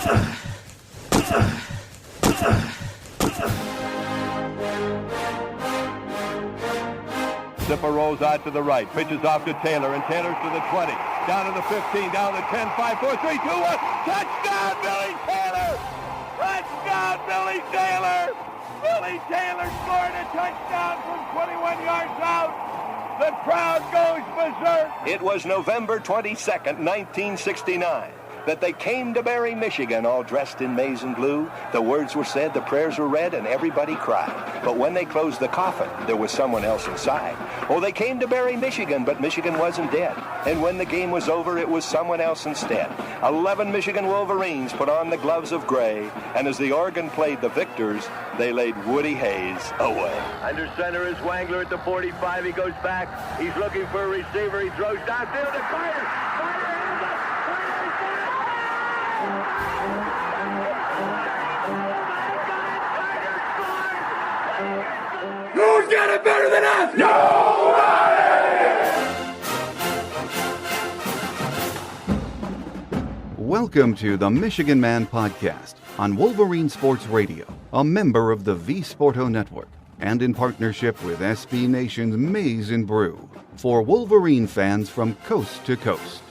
Zipper rolls out to the right, pitches off to Taylor, and Taylor's to the 20, down to the 15, down to the 10, 5, 4, 3, 2, 1. Touchdown, Billy Taylor! Touchdown, Billy Taylor! Billy Taylor scored a touchdown from 21 yards out. The crowd goes berserk. It was November 22nd, 1969. That they came to Barry, Michigan, all dressed in maize and blue. The words were said, the prayers were read, and everybody cried. But when they closed the coffin, there was someone else inside. Oh, they came to Barry, Michigan, but Michigan wasn't dead. And when the game was over, it was someone else instead. 11 Michigan Wolverines put on the gloves of gray, and as the organ played the victors, they laid Woody Hayes away. Under center is Wangler at the 45. He goes back. He's looking for a receiver. He throws downfield to Carter. Who's got it better than us? Nobody! Welcome to the Michigan Man Podcast on Wolverine Sports Radio, a member of the V Sporto Network, and in partnership with SB Nation's Maize and Brew, for Wolverine fans from coast to coast.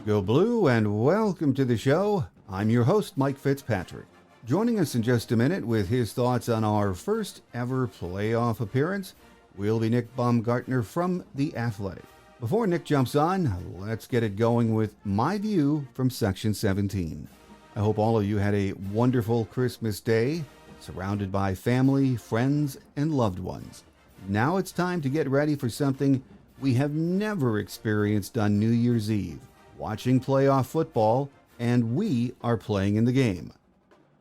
Go Blue and welcome to the show. I'm your host, Mike Fitzpatrick. Joining us in just a minute with his thoughts on our first ever playoff appearance will be Nick Baumgardner from The Athletic. Before Nick jumps on, let's get it going with my view from Section 17. I hope all of you had a wonderful Christmas day, surrounded by family, friends, and loved ones. Now it's time to get ready for something we have never experienced on New Year's Eve, watching playoff football, and we are playing in the game.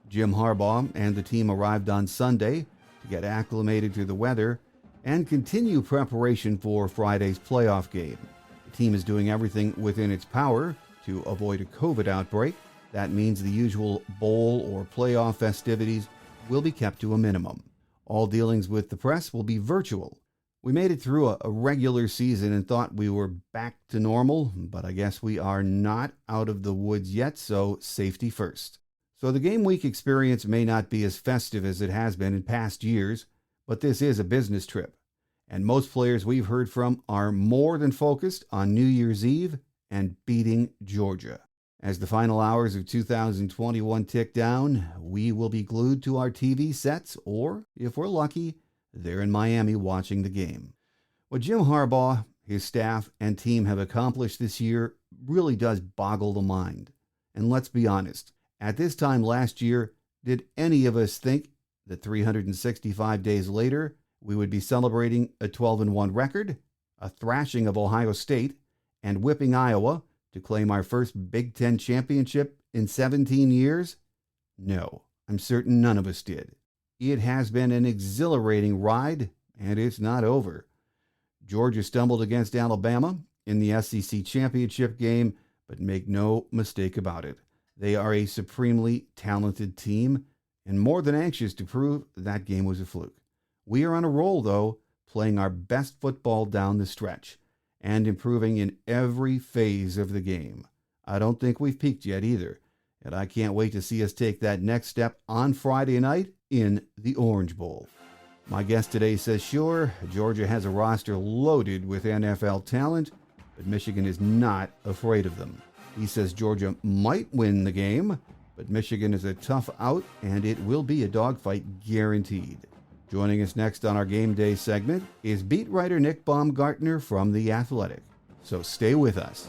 Jim Harbaugh and the team arrived on Sunday to get acclimated to the weather and continue preparation for Friday's playoff game. The team is doing everything within its power to avoid a COVID outbreak. That means the usual bowl or playoff festivities will be kept to a minimum. All dealings with the press will be virtual. We made it through a regular season and thought we were back to normal, but I guess we are not out of the woods yet, so safety first. So the game week experience may not be as festive as it has been in past years, but this is a business trip. And most players we've heard from are more than focused on New Year's Eve and beating Georgia. As the final hours of 2021 tick down, we will be glued to our TV sets, or, if we're lucky, they're in Miami watching the game. What Jim Harbaugh, his staff, and team have accomplished this year really does boggle the mind. And let's be honest, at this time last year, did any of us think that 365 days later, we would be celebrating a 12-1 record, a thrashing of Ohio State, and whipping Iowa to claim our first Big Ten championship in 17 years? No, I'm certain none of us did. It has been an exhilarating ride, and it's not over. Georgia stumbled against Alabama in the SEC championship game, but make no mistake about it. They are a supremely talented team, and more than anxious to prove that game was a fluke. We are on a roll, though, playing our best football down the stretch, and improving in every phase of the game. I don't think we've peaked yet either, and I can't wait to see us take that next step on Friday night in the Orange Bowl. My guest today says sure, Georgia has a roster loaded with NFL talent, but Michigan is not afraid of them. He says Georgia might win the game, but Michigan is a tough out, and it will be a dogfight guaranteed. Joining us next on our Game Day segment is beat writer Nick Baumgardner from The Athletic. So stay with us.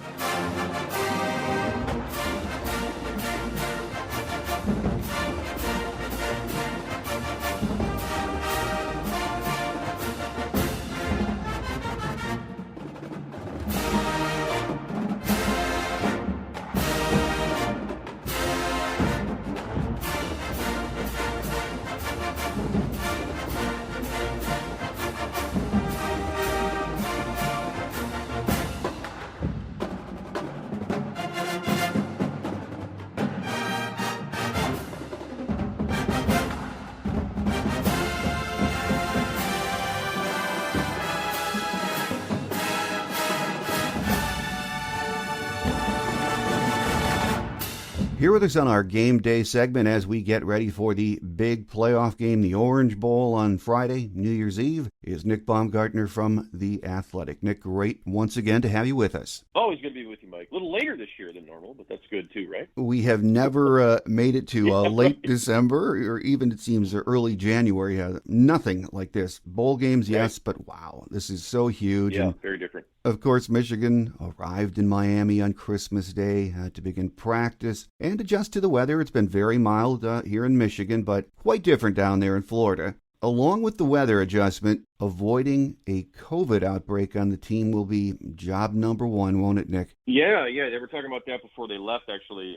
Here with us on our game day segment as we get ready for the big playoff game, the Orange Bowl on Friday, New Year's Eve, is Nick Baumgardner from The Athletic. Nick, great once again to have you with us. Always good to be with you, Mike. A little later this year than normal, but that's good too, right? We have never made it to late December or even, it seems, early January. Nothing like this. Bowl games, yes, but wow, this is so huge. Yeah, and very different. of course, Michigan arrived in Miami on Christmas Day to begin practice and adjust to the weather. It's been very mild here in Michigan, but quite different down there in Florida. Along with the weather adjustment, avoiding a COVID outbreak on the team will be job number one, won't it, Nick? Yeah, they were talking about that before they left, actually.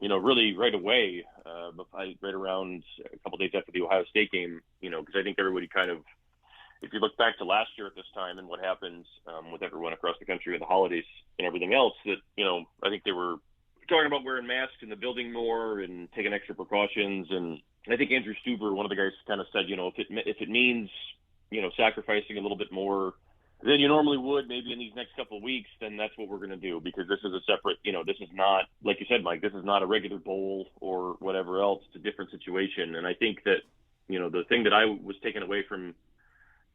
Really right away, right around a couple days after the Ohio State game, because I think everybody kind of, if you look back to last year at this time and what happened with everyone across the country with the holidays and everything else, that, I think they were talking about wearing masks in the building more and taking extra precautions. And I think Andrew Stuber, one of the guys, kind of said, if it means, sacrificing a little bit more than you normally would maybe in these next couple of weeks, then that's what we're going to do, because this is a separate, this is not, like you said, Mike, this is not a regular bowl or whatever else. It's a different situation. And I think that, the thing that I was taken away from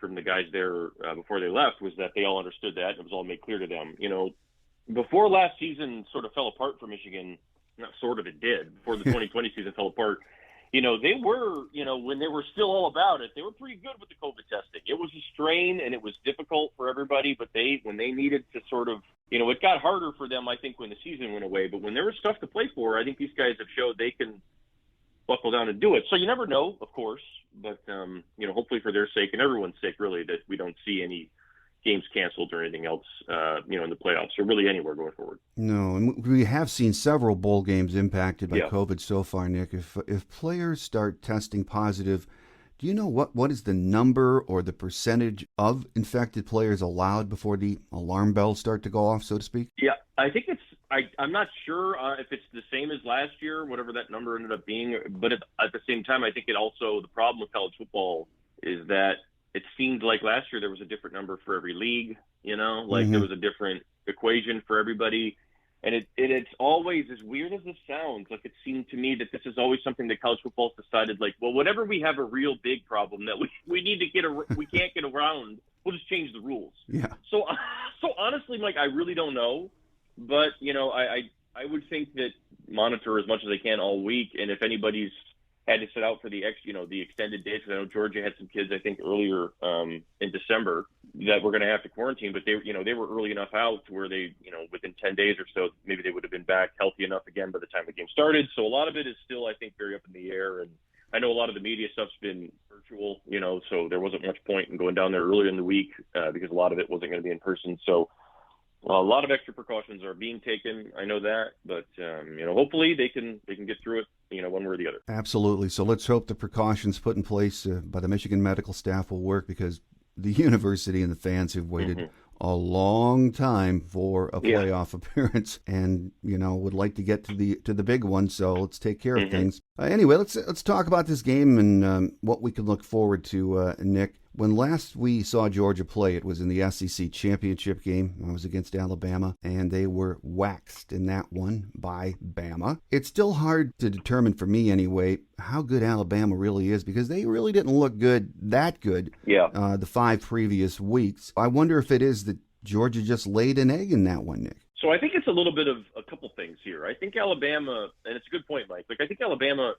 the guys there before they left was that they all understood that, and it was all made clear to them. Before last season sort of fell apart for Michigan, not sort of, it did, before the 2020 season fell apart, they were, when they were still all about it, they were pretty good with the COVID testing. It was a strain and it was difficult for everybody, but when they needed to sort of, it got harder for them, I think, when the season went away. But when there was stuff to play for, I think these guys have showed they can buckle down and do it. So you never know, of course, but, hopefully for their sake and everyone's sake, really, that we don't see any games canceled or anything else, in the playoffs or really anywhere going forward. No, and we have seen several bowl games impacted by COVID so far, Nick. If players start testing positive, do you know what is the number or the percentage of infected players allowed before the alarm bells start to go off, so to speak? Yeah, I think I'm not sure if it's the same as last year, whatever that number ended up being. But at the same time, I think the problem with college football is that it seemed like last year there was a different number for every league, there was a different equation for everybody. And it's always, as weird as this sounds, like it seemed to me that this is always something that college football's decided, like, well, whenever we have a real big problem that we need to we can't get around, we'll just change the rules. Yeah. So honestly, Mike, I really don't know. But, I would think that monitor as much as they can all week. And if anybody's had to sit out for the extended days, because I know Georgia had some kids, I think, earlier in December that were going to have to quarantine, but they were early enough out to where they, within 10 days or so, maybe they would have been back healthy enough again by the time the game started. So a lot of it is still, I think, very up in the air. And I know a lot of the media stuff's been virtual, so there wasn't much point in going down there earlier in the week because a lot of it wasn't going to be in person. So a lot of extra precautions are being taken. I know that, but hopefully they can get through it, one way or the other. Absolutely. So let's hope the precautions put in place by the Michigan medical staff will work, because the university and the fans have waited a long time for a playoff appearance, and would like to get to the big one. So let's take care of things. Anyway, let's talk about this game and what we can look forward to, Nick. When last we saw Georgia play, it was in the SEC championship game. It was against Alabama, and they were waxed in that one by Bama. It's still hard to determine, for me anyway, how good Alabama really is, because they really didn't look that good the 5 previous weeks. I wonder if it is that Georgia just laid an egg in that one, Nick. So I think it's a little bit of a couple things here. I think Alabama, and it's a good point, Mike, I think Alabama,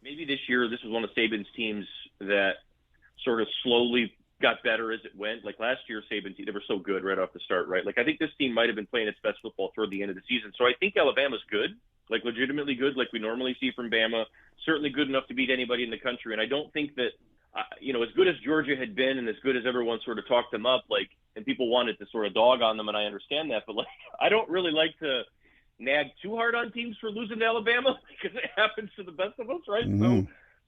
maybe this year, this was one of Saban's teams that sort of slowly got better as it went. Like last year, Saban's team, they were so good right off the start, right? Like I think this team might have been playing its best football toward the end of the season. So I think Alabama's good, like legitimately good, like we normally see from Bama, certainly good enough to beat anybody in the country. And I don't think that, as good as Georgia had been and as good as everyone sort of talked them up, like, and people wanted to sort of dog on them, and I understand that, but like, I don't really like to nag too hard on teams for losing to Alabama, because it happens to the best of us, right?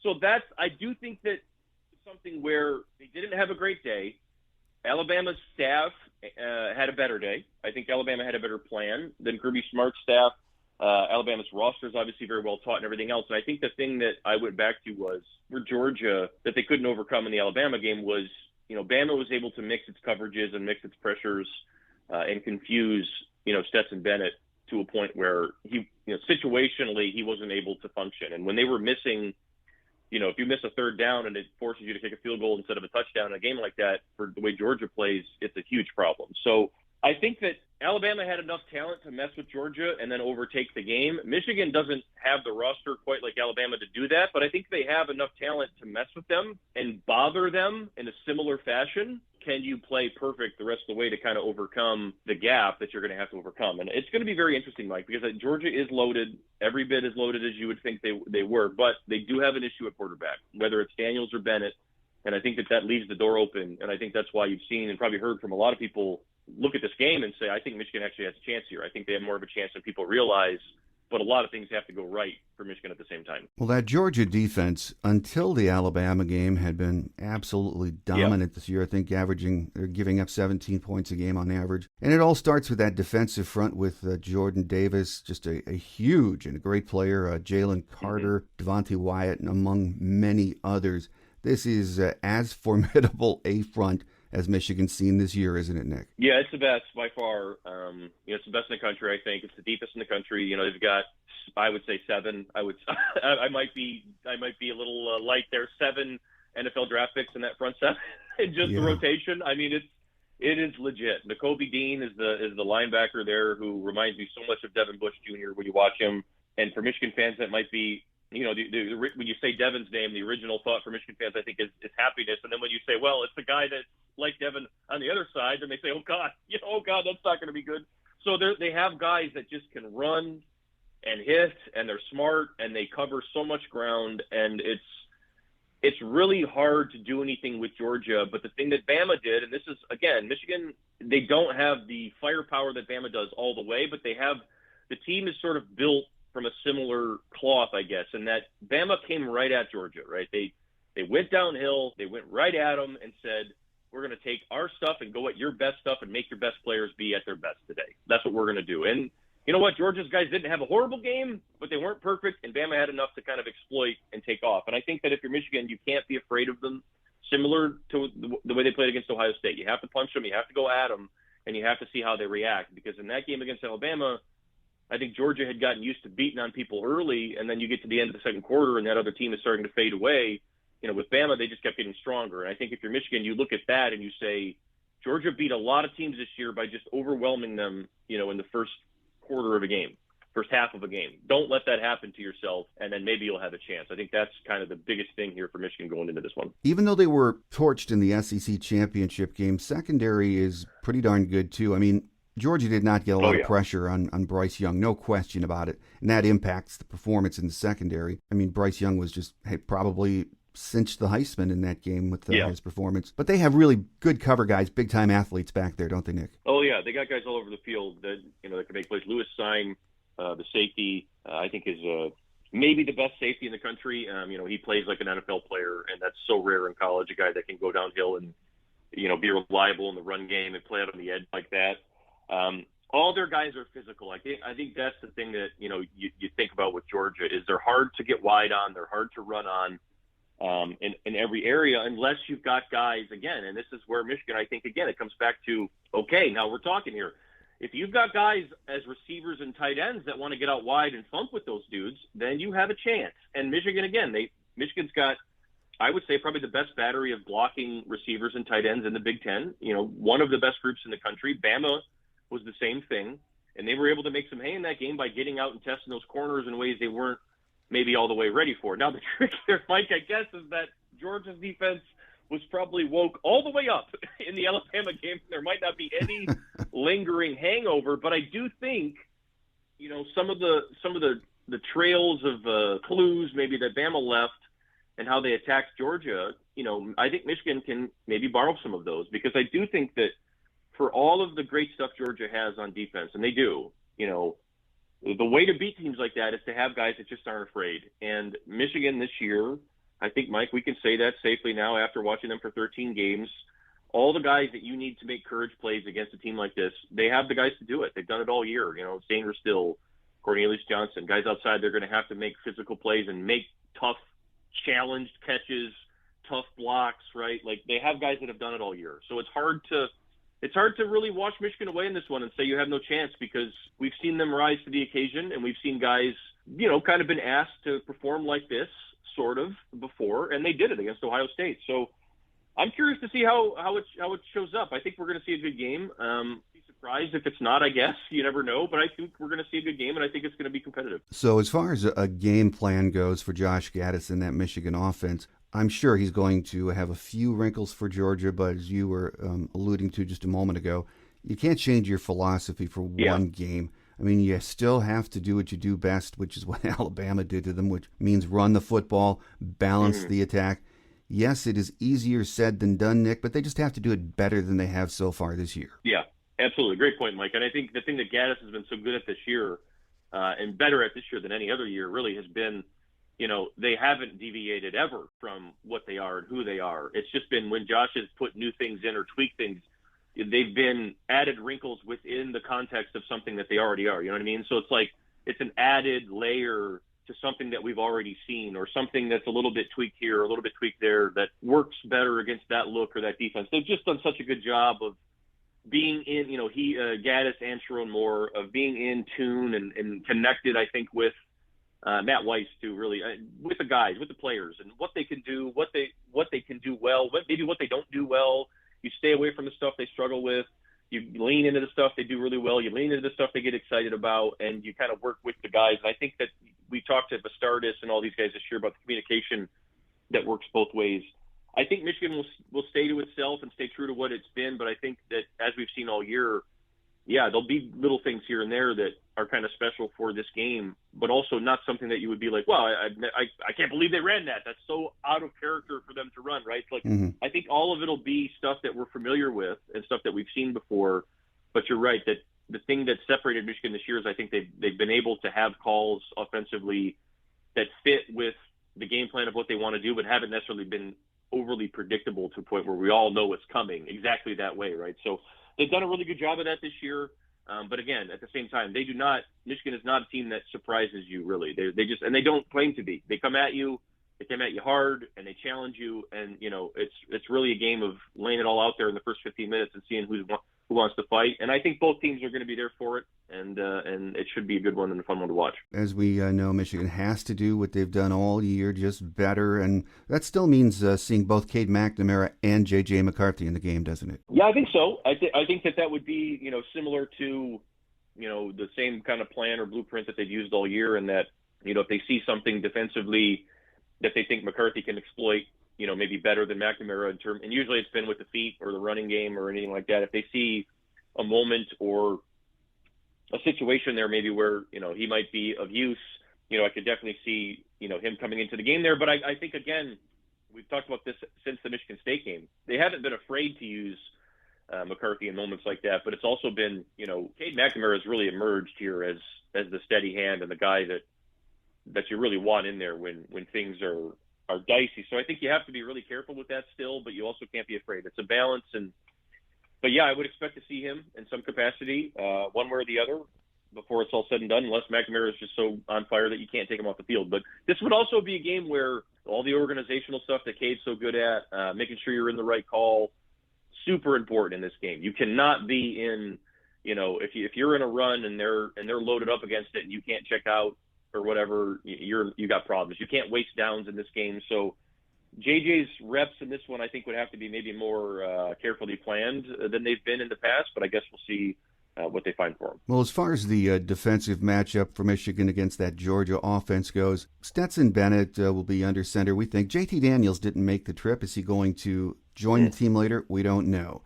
So that's, I do think that something where they didn't have a great day. Alabama's staff had a better day. I think Alabama had a better plan than Kirby Smart's staff. Alabama's roster is obviously very well taught and everything else. And I think the thing that I went back to was for Georgia that they couldn't overcome in the Alabama game was, Bama was able to mix its coverages and mix its pressures and confuse, Stetson Bennett to a point where he, situationally, he wasn't able to function. And when they were missing, if you miss a third down and it forces you to kick a field goal instead of a touchdown in a game like that, for the way Georgia plays, it's a huge problem. So I think that Alabama had enough talent to mess with Georgia and then overtake the game. Michigan doesn't have the roster quite like Alabama to do that, but I think they have enough talent to mess with them and bother them in a similar fashion. Can you play perfect the rest of the way to kind of overcome the gap that you're going to have to overcome? And it's going to be very interesting, Mike, because Georgia is loaded, every bit as loaded as you would think they were, but they do have an issue at quarterback, whether it's Daniels or Bennett. And I think that leaves the door open. And I think that's why you've seen and probably heard from a lot of people look at this game and say, I think Michigan actually has a chance here. I think they have more of a chance than people realize, but a lot of things have to go right for Michigan at the same time. Well, that Georgia defense, until the Alabama game, had been absolutely dominant this year. I think they're giving up 17 points a game on average. And it all starts with that defensive front with Jordan Davis, just a huge and a great player, Jalen Carter, Devontae Wyatt, and among many others. This is as formidable a front as Michigan's seen this year, isn't it, Nick? Yeah, it's the best by far. It's the best in the country, I think. It's the deepest in the country. They've got, I would say 7. I might be a little light there. 7 NFL draft picks in that front 7, and just the rotation. I mean, it is legit. Nakobe Dean is the linebacker there, who reminds me so much of Devin Bush Jr. when you watch him. And for Michigan fans, that might be, when you say Devin's name, the original thought for Michigan fans, I think, is happiness. And then when you say, well, it's the guy that's like Devin on the other side, then they say, oh God, that's not going to be good. So they have guys that just can run and hit, and they're smart, and they cover so much ground, and it's really hard to do anything with Georgia. But the thing that Bama did, and this is, again, Michigan, they don't have the firepower that Bama does all the way, but the team is sort of built from a similar cloth, I guess, and that Bama came right at Georgia, right? They went downhill, they went right at them and said, we're going to take our stuff and go at your best stuff and make your best players be at their best today. That's what we're going to do. And you know what? Georgia's guys didn't have a horrible game, but they weren't perfect, and Bama had enough to kind of exploit and take off. And I think that if you're Michigan, you can't be afraid of them, similar to the way they played against Ohio State. You have to punch them, you have to go at them, and you have to see how they react. Because in that game against Alabama, I think Georgia had gotten used to beating on people early, and then you get to the end of the second quarter, and that other team is starting to fade away. With Bama, they just kept getting stronger. And I think if you're Michigan, you look at that and you say, Georgia beat a lot of teams this year by just overwhelming them, in the first quarter of a game, first half of a game. Don't let that happen to yourself, and then maybe you'll have a chance. I think that's kind of the biggest thing here for Michigan going into this one. Even though they were torched in the SEC championship game, secondary is pretty darn good, too. I mean, Georgia did not get a lot of pressure on Bryce Young, no question about it, and that impacts the performance in the secondary. I mean, Bryce Young was probably cinched the Heisman in that game with his performance. But they have really good cover guys, big-time athletes back there, don't they, Nick? Oh, yeah. They got guys all over the field that can make plays. Lewis Sine, the safety, I think is maybe the best safety in the country. He plays like an NFL player, and that's so rare in college, a guy that can go downhill and, be reliable in the run game and play out on the edge like that. All their guys are physical. I think that's the thing that, you think about with Georgia is they're hard to get wide on. They're hard to run on. In every area, unless you've got guys, again, and this is where Michigan, I think, again, it comes back to, okay, now we're talking here. If you've got guys as receivers and tight ends that want to get out wide and thump with those dudes, then you have a chance. And Michigan, again, Michigan's got, I would say, probably the best battery of blocking receivers and tight ends in the Big Ten. One of the best groups in the country. Bama was the same thing, and they were able to make some hay in that game by getting out and testing those corners in ways they weren't maybe all the way ready for. Now, the trick there, Mike, I guess, is that Georgia's defense was probably woke all the way up in the Alabama game. There might not be any lingering hangover, but I do think, some of the trails of clues maybe that Bama left and how they attacked Georgia, I think Michigan can maybe borrow some of those, because I do think that for all of the great stuff Georgia has on defense, and they do, the way to beat teams like that is to have guys that just aren't afraid. And Michigan this year, I think, Mike, we can say that safely now after watching them for 13 games. All the guys that you need to make courage plays against a team like this, they have the guys to do it. They've done it all year. Stanger Still, Cornelius Johnson, guys outside, they're going to have to make physical plays and make tough, challenged catches, tough blocks, right? Like, they have guys that have done it all year. So it's hard to it's hard to really wash Michigan away in this one and say you have no chance, because we've seen them rise to the occasion, and we've seen guys, kind of been asked to perform like this sort of before, and they did it against Ohio State. So I'm curious to see how it shows up. I think we're going to see a good game. Be surprised if it's not, I guess. You never know, but I think we're going to see a good game, and I think it's going to be competitive. So as far as a game plan goes for Josh Gaddis and that Michigan offense, I'm sure he's going to have a few wrinkles for Georgia, but as you were alluding to just a moment ago, you can't change your philosophy for one game. I mean, you still have to do what you do best, which is what Alabama did to them, which means run the football, balance the attack. Yes, it is easier said than done, Nick, but they just have to do it better than they have so far this year. Yeah, absolutely. Great point, Mike. And I think the thing that Gaddis has been so good at this year, and better at this year than any other year, really has been, they haven't deviated ever from what they are and who they are. It's just been when Josh has put new things in or tweaked things, they've been added wrinkles within the context of something that they already are. You know what I mean? So it's like it's an added layer to something that we've already seen, or something that's a little bit tweaked here, or a little bit tweaked there, that works better against that look or that defense. They've just done such a good job of being in, Gaddis and Sharon Moore, of being in tune and connected, I think, with Matt Weiss too, really, with the guys, with the players, and what they can do, what they can do well, maybe what they don't do well. You stay away from the stuff they struggle with. You lean into the stuff they do really well. You lean into the stuff they get excited about, and you kind of work with the guys. And I think that we talked to Bastardas and all these guys this year about the communication that works both ways. I think Michigan will stay to itself and stay true to what it's been, but I think that as we've seen all year, there'll be little things here and there that are kind of special for this game, but also not something that you would be like, well, I can't believe they ran that. That's so out of character for them to run, right? Like, I think all of it'll be stuff that we're familiar with and stuff that we've seen before. But you're right that the thing that separated Michigan this year is I think they've been able to have calls offensively that fit with the game plan of what they want to do, but haven't necessarily been overly predictable to a point where we all know what's coming exactly that way, right? So they've done a really good job of that this year. But again, at the same time, Michigan is not a team that surprises you, really. They don't claim to be. They come at you hard, and they challenge you. And, it's really a game of laying it all out there in the first 15 minutes and seeing who wants to fight. And I think both teams are going to be there for it. And it should be a good one and a fun one to watch. As we know, Michigan has to do what they've done all year, just better. And that still means seeing both Cade McNamara and J.J. McCarthy in the game, doesn't it? Yeah, I think so. I think that would be, similar to, the same kind of plan or blueprint that they've used all year, and that, if they see something defensively that they think McCarthy can exploit, maybe better than McNamara and usually it's been with the feet or the running game or anything like that. If they see a moment or a situation there maybe where, he might be of use, I could definitely see, him coming into the game there. But I think, again, we've talked about this since the Michigan State game. They haven't been afraid to use McCarthy in moments like that, but it's also been, Cade McNamara has really emerged here as the steady hand and the guy that you really want in there when things are dicey. So I think you have to be really careful with that still, but you also can't be afraid. It's a balance. But I would expect to see him in some capacity, one way or the other, before it's all said and done, unless McNamara is just so on fire that you can't take him off the field. But this would also be a game where all the organizational stuff that Cade's so good at, making sure you're in the right call, super important in this game. You cannot be in, if you're in a run and they're loaded up against it and you can't check out or whatever, you got problems. You can't waste downs in this game. So JJ's reps in this one, I think, would have to be maybe more carefully planned than they've been in the past, but I guess we'll see what they find for him. Well, as far as the defensive matchup for Michigan against that Georgia offense goes, Stetson Bennett will be under center, we think. JT Daniels didn't make the trip. Is he going to join the team later? We don't know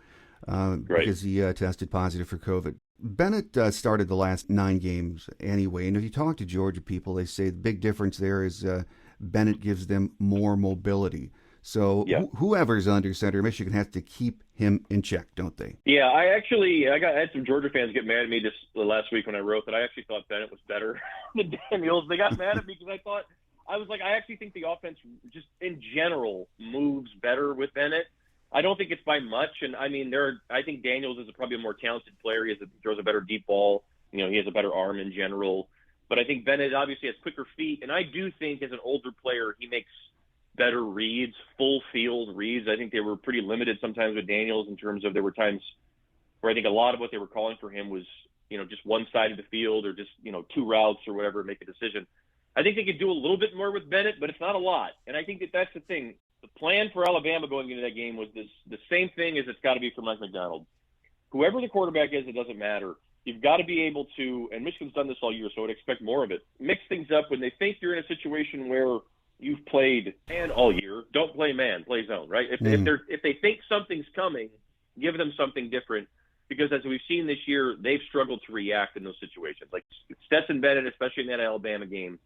because he tested positive for COVID. Bennett started the last 9 games anyway, and if you talk to Georgia people, they say the big difference there is Bennett gives them more mobility. So whoever's under center, Michigan has to keep him in check, don't they? Yeah, I had some Georgia fans get mad at me just last week when I wrote that I actually thought Bennett was better than Daniels. They got mad at me because I actually think the offense just in general moves better with Bennett. I don't think it's by much, and I mean, I think Daniels is probably a more talented player. He throws a better deep ball. He has a better arm in general. But I think Bennett obviously has quicker feet, and I do think as an older player he makes better reads, full field reads. I think they were pretty limited sometimes with Daniels in terms of there were times where I think a lot of what they were calling for him was, just one side of the field or just, two routes or whatever, make a decision. I think they could do a little bit more with Bennett, but it's not a lot. And I think that that's the thing. The plan for Alabama going into that game was the same thing as it's got to be for Mike Macdonald. Whoever the quarterback is, it doesn't matter. You've got to be able to, and Michigan's done this all year, so I'd expect more of it. Mix things up when they think you're in a situation where you've played man all year. Don't play man, play zone, right? If they think something's coming, give them something different. Because as we've seen this year, they've struggled to react in those situations. Like Stetson Bennett, especially in that Alabama game,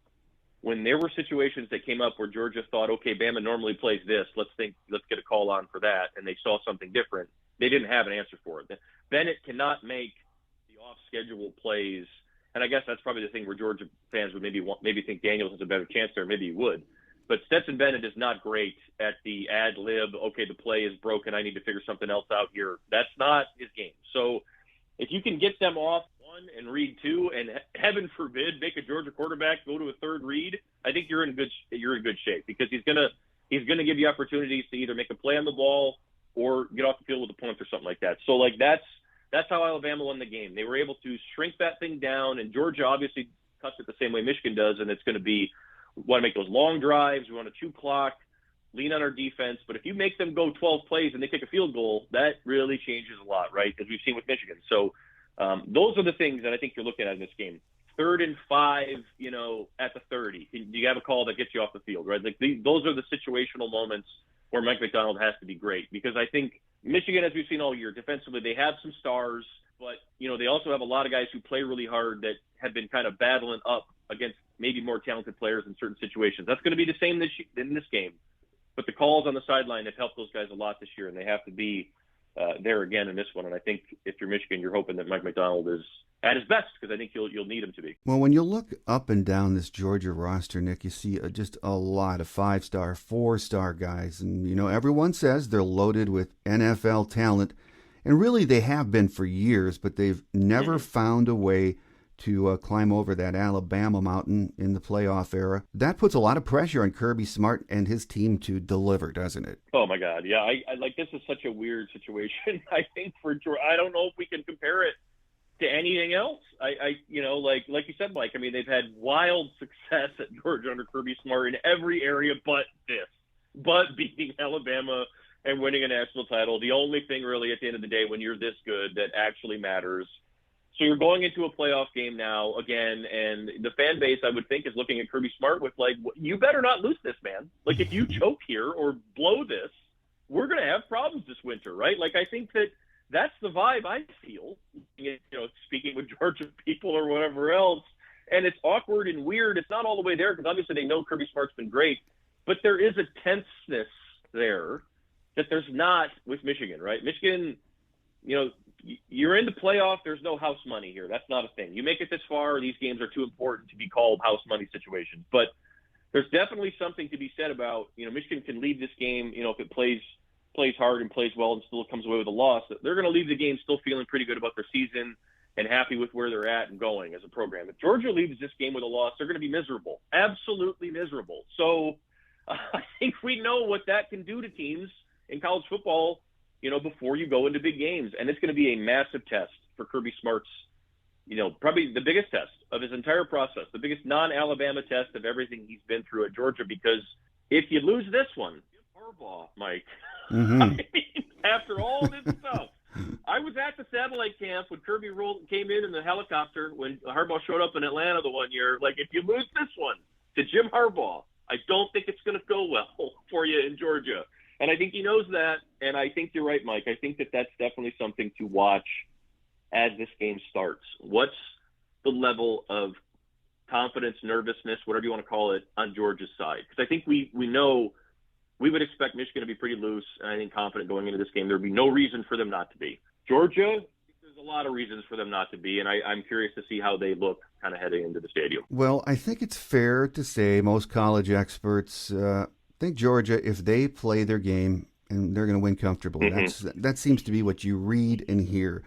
when there were situations that came up where Georgia thought, okay, Bama normally plays this, let's get a call on for that, and they saw something different, they didn't have an answer for it. Bennett cannot make the off-schedule plays, and I guess that's probably the thing where Georgia fans would maybe think Daniels has a better chance there, maybe he would. But Stetson Bennett is not great at the ad lib, okay, the play is broken, I need to figure something else out here. That's not his game. So if you can get them off one and read two, and heaven forbid, make a Georgia quarterback go to a third read, I think you're in good shape, because he's gonna give you opportunities to either make a play on the ball or get off the field with a punt or something like that. So that's how Alabama won the game. They were able to shrink that thing down, and Georgia obviously cuts it the same way Michigan does, and it's going to be, we want to make those long drives, we want to chew clock, lean on our defense. But if you make them go 12 plays and they kick a field goal, that really changes a lot, right? As we've seen with Michigan. So those are the things that I think you're looking at in this game. 3rd and 5, at the 30. You have a call that gets you off the field, right? Like those are the situational moments where Mike Macdonald has to be great. Because I think Michigan, as we've seen all year, defensively, they have some stars, but, they also have a lot of guys who play really hard that have been kind of battling up against maybe more talented players in certain situations. That's going to be the same in this game. But the calls on the sideline have helped those guys a lot this year, and they have to be there again in this one. And I think if you're Michigan, you're hoping that Mike Macdonald is at his best, because I think you'll need him to be. Well, when you look up and down this Georgia roster, Nick, you see just a lot of 5-star, 4-star guys. And, everyone says they're loaded with NFL talent. And really they have been for years, but they've never found a way to climb over that Alabama mountain in the playoff era. That puts a lot of pressure on Kirby Smart and his team to deliver, doesn't it? Oh my God, yeah. I like, this is such a weird situation. I think for Georgia, I don't know if we can compare it to anything else. Like you said, Mike. I mean, they've had wild success at Georgia under Kirby Smart in every area, but beating Alabama and winning a national title. The only thing really at the end of the day when you're this good that actually matters. So you're going into a playoff game now again, and the fan base, I would think, is looking at Kirby Smart with like, you better not lose this, man. Like, if you choke here or blow this, we're going to have problems this winter, right? Like, I think that's the vibe I feel, speaking with Georgia people or whatever else. And it's awkward and weird. It's not all the way there because obviously they know Kirby Smart's been great, but there is a tenseness there that there's not with Michigan, right? Michigan, you're in the playoff. There's no house money here. That's not a thing. You make it this far, these games are too important to be called house money situations. But there's definitely something to be said about, Michigan can leave this game, if it plays hard and plays well and still comes away with a loss. They're going to leave the game still feeling pretty good about their season and happy with where they're at and going as a program. If Georgia leaves this game with a loss, they're going to be miserable, absolutely miserable. So I think we know what that can do to teams in college football, before you go into big games. And it's going to be a massive test for Kirby Smart's, probably the biggest test of his entire process, the biggest non-Alabama test of everything he's been through at Georgia. Because if you lose this one, Harbaugh, Mike, mm-hmm. I mean, after all this stuff, I was at the satellite camp when Kirby came in the helicopter when Harbaugh showed up in Atlanta the one year. Like, if you lose this one to Jim Harbaugh, I don't think it's going to go well for you in Georgia. And I think he knows that, and I think you're right, Mike. I think that's definitely something to watch as this game starts. What's the level of confidence, nervousness, whatever you want to call it, on Georgia's side? Because I think we know we would expect Michigan to be pretty loose and I think confident going into this game. There would be no reason for them not to be. Georgia, there's a lot of reasons for them not to be, and I'm curious to see how they look kind of heading into the stadium. Well, I think it's fair to say most college experts think Georgia, if they play their game, and they're going to win comfortably. Mm-hmm. That seems to be what you read and hear.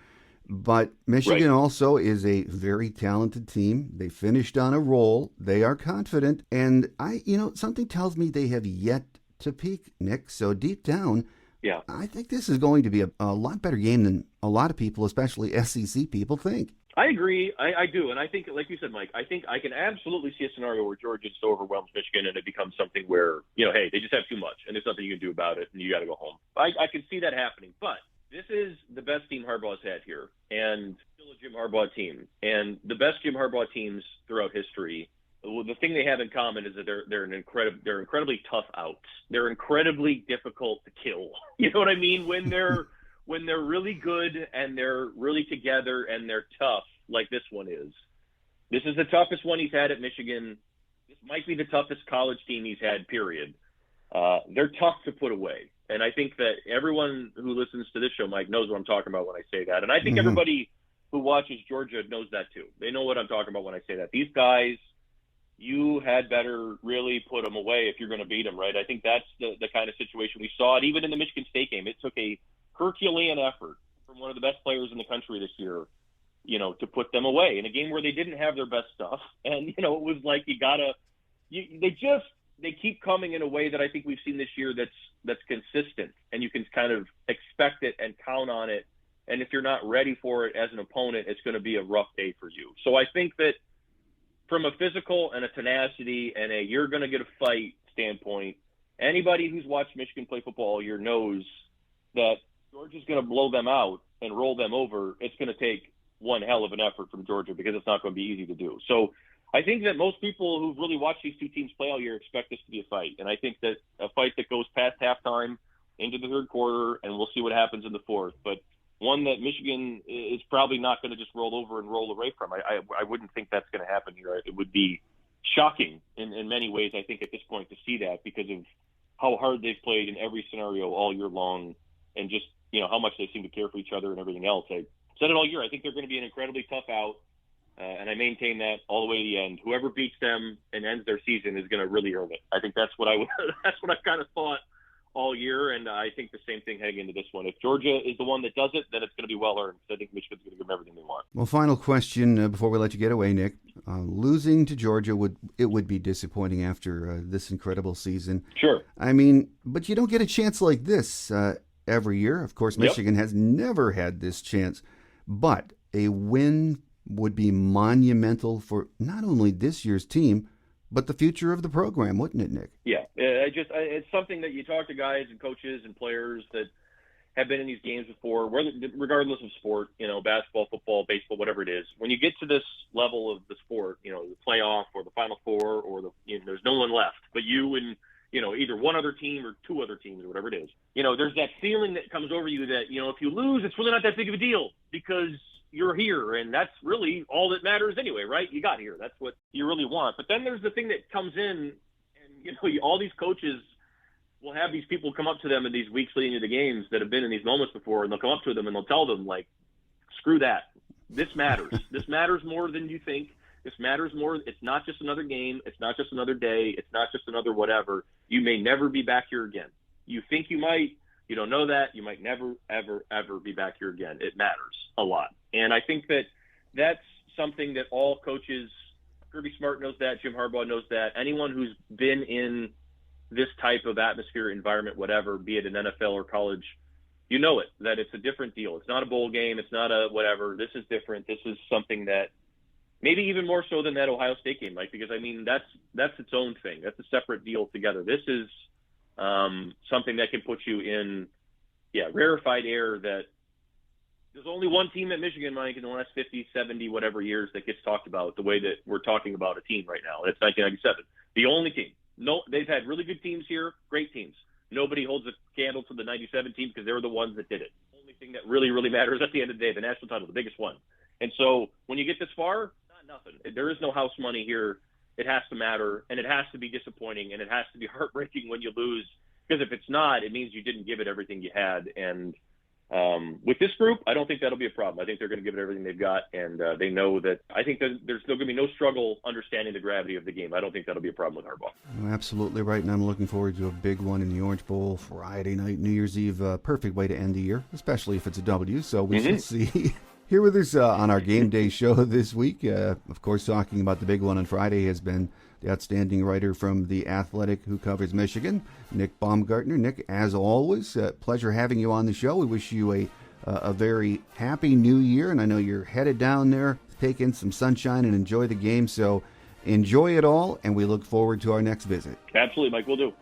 But Michigan also is a very talented team. They finished on a roll. They are confident. And something tells me they have yet to peak, Nick. So deep down, Yeah. I think this is going to be a lot better game than a lot of people, especially SEC people, think. I agree. I do. And I think, like you said, Mike, I think I can absolutely see a scenario where Georgia just overwhelms Michigan and it becomes something where, hey, they just have too much and there's nothing you can do about it and you got to go home. I can see that happening. But this is the best team Harbaugh's had here and still a Jim Harbaugh team. And the best Jim Harbaugh teams throughout history, the thing they have in common is that they're incredibly tough outs. They're incredibly difficult to kill. You know what I mean? When they're really good and they're really together and they're tough, like this one is. This is the toughest one he's had at Michigan. This might be the toughest college team he's had, period. They're tough to put away. And I think that everyone who listens to this show, Mike, knows what I'm talking about when I say that. And I think everybody who watches Georgia knows that too. They know what I'm talking about when I say that. These guys, you had better really put them away if you're going to beat them, right? I think that's the kind of situation we saw. And even in the Michigan State game, it took a Herculean effort from one of the best players in the country this year, to put them away in a game where they didn't have their best stuff. And, it was like they keep coming in a way that I think we've seen this year that's consistent and you can kind of expect it and count on it. And if you're not ready for it as an opponent, it's going to be a rough day for you. So I think that from a physical and a tenacity and you're going to get a fight standpoint, anybody who's watched Michigan play football all year knows that Georgia's going to blow them out and roll them over. It's going to take one hell of an effort from Georgia because it's not going to be easy to do. So I think that most people who've really watched these two teams play all year expect this to be a fight. And I think that a fight that goes past halftime into the third quarter, and we'll see what happens in the fourth. But one that Michigan is probably not going to just roll over and roll away from. I wouldn't think that's going to happen here. It would be shocking in many ways, I think, at this point to see that because of how hard they've played in every scenario all year long and just, how much they seem to care for each other and everything else. I said it all year. I think they're going to be an incredibly tough out, and I maintain that all the way to the end. Whoever beats them and ends their season is going to really earn it. I think that's what that's what I've kind of thought all year, and I think the same thing heading into this one. If Georgia is the one that does it, then it's going to be well earned. I think Michigan's going to give them everything they want. Well, final question before we let you get away, Nick. Losing to Georgia would be disappointing after this incredible season. Sure. I mean, but you don't get a chance like this every year. Of course, Michigan has never had this chance, but a win would be monumental for not only this year's team, but the future of the program, wouldn't it, Nick? Yeah, it's something that you talk to guys and coaches and players that have been in these games before, regardless of sport, basketball, football, baseball, whatever it is. When you get to this level of the sport, the playoff or the Final Four or there's no one left but you and either one other team or two other teams or whatever it is. There's that feeling that comes over you that if you lose, it's really not that big of a deal because you're here, and that's really all that matters anyway, right? You got here. That's what you really want. But then there's the thing that comes in, and, all these coaches will have these people come up to them in these weeks leading into the games that have been in these moments before, and they'll come up to them and they'll tell them, like, screw that. This matters. This matters more than you think. This matters more. It's not just another game. It's not just another day. It's not just another whatever. You may never be back here again. You think you might. You don't know that. You might never, ever, ever be back here again. It matters a lot. And I think that that's something that all coaches, Kirby Smart knows that, Jim Harbaugh knows that, anyone who's been in this type of atmosphere, environment, whatever, be it an NFL or college, you know it, that it's a different deal. It's not a bowl game. It's not a whatever. This is different. This is something that maybe even more so than that Ohio State game, Mike, because, that's its own thing. That's a separate deal together. This is something that can put you in, rarefied air that there's only one team at Michigan, Mike, in the last 50, 70, whatever years that gets talked about the way that we're talking about a team right now. It's 1997. The only team. No, they've had really good teams here, great teams. Nobody holds a candle to the 97 team because they were the ones that did it. The only thing that really, really matters at the end of the day, the national title, the biggest one. And so when you get this far, not nothing. There is no house money here. It has to matter, and it has to be disappointing, and it has to be heartbreaking when you lose, because if it's not, it means you didn't give it everything you had. And with this group, I don't think that'll be a problem. I think they're going to give it everything they've got, and they know that. I think that there's still going to be no struggle understanding the gravity of the game. I don't think that'll be a problem with Harbaugh. Well, absolutely right, and I'm looking forward to a big one in the Orange Bowl Friday night, New Year's Eve. Perfect way to end the year, especially if it's a W, so we shall see. Here with us on our game day show this week, of course, talking about the big one on Friday has been the outstanding writer from The Athletic who covers Michigan, Nick Baumgardner. Nick, as always, pleasure having you on the show. We wish you a very happy new year, and I know you're headed down there to take in some sunshine and enjoy the game, so enjoy it all, and we look forward to our next visit. Absolutely, Mike, we'll do.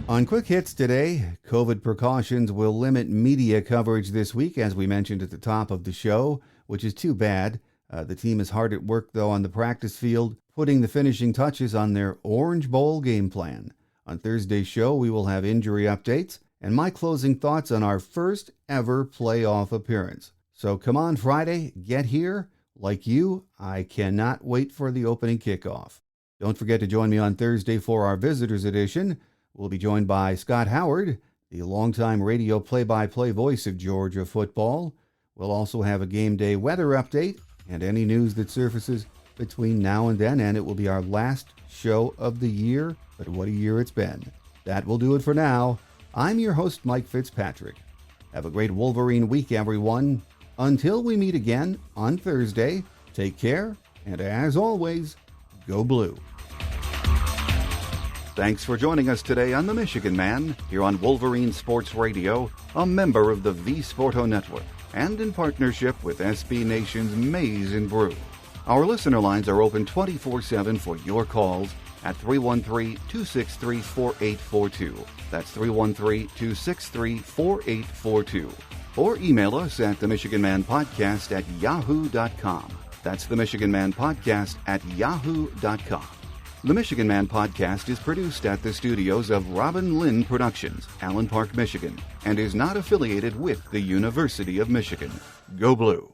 On Quick Hits today, COVID precautions will limit media coverage this week, as we mentioned at the top of the show, which is too bad. The team is hard at work, though, on the practice field, putting the finishing touches on their Orange Bowl game plan. On Thursday's show, we will have injury updates and my closing thoughts on our first ever playoff appearance. So come on Friday, get here. Like you, I cannot wait for the opening kickoff. Don't forget to join me on Thursday for our Visitors Edition. We'll be joined by Scott Howard, the longtime radio play-by-play voice of Georgia football. We'll also have a game day weather update and any news that surfaces between now and then, and it will be our last show of the year, but what a year it's been. That will do it for now. I'm your host, Mike Fitzpatrick. Have a great Wolverine week, everyone. Until we meet again on Thursday, take care, and as always, go blue. Thanks for joining us today on The Michigan Man, here on Wolverine Sports Radio, a member of the V Sporto Network, and in partnership with SB Nation's Maize and Brew. Our listener lines are open 24/7 for your calls at 313-263-4842. That's 313-263-4842. Or email us at themichiganmanpodcast@yahoo.com. That's themichiganmanpodcast@yahoo.com. The Michigan Man Podcast is produced at the studios of Robin Lynn Productions, Allen Park, Michigan, and is not affiliated with the University of Michigan. Go Blue!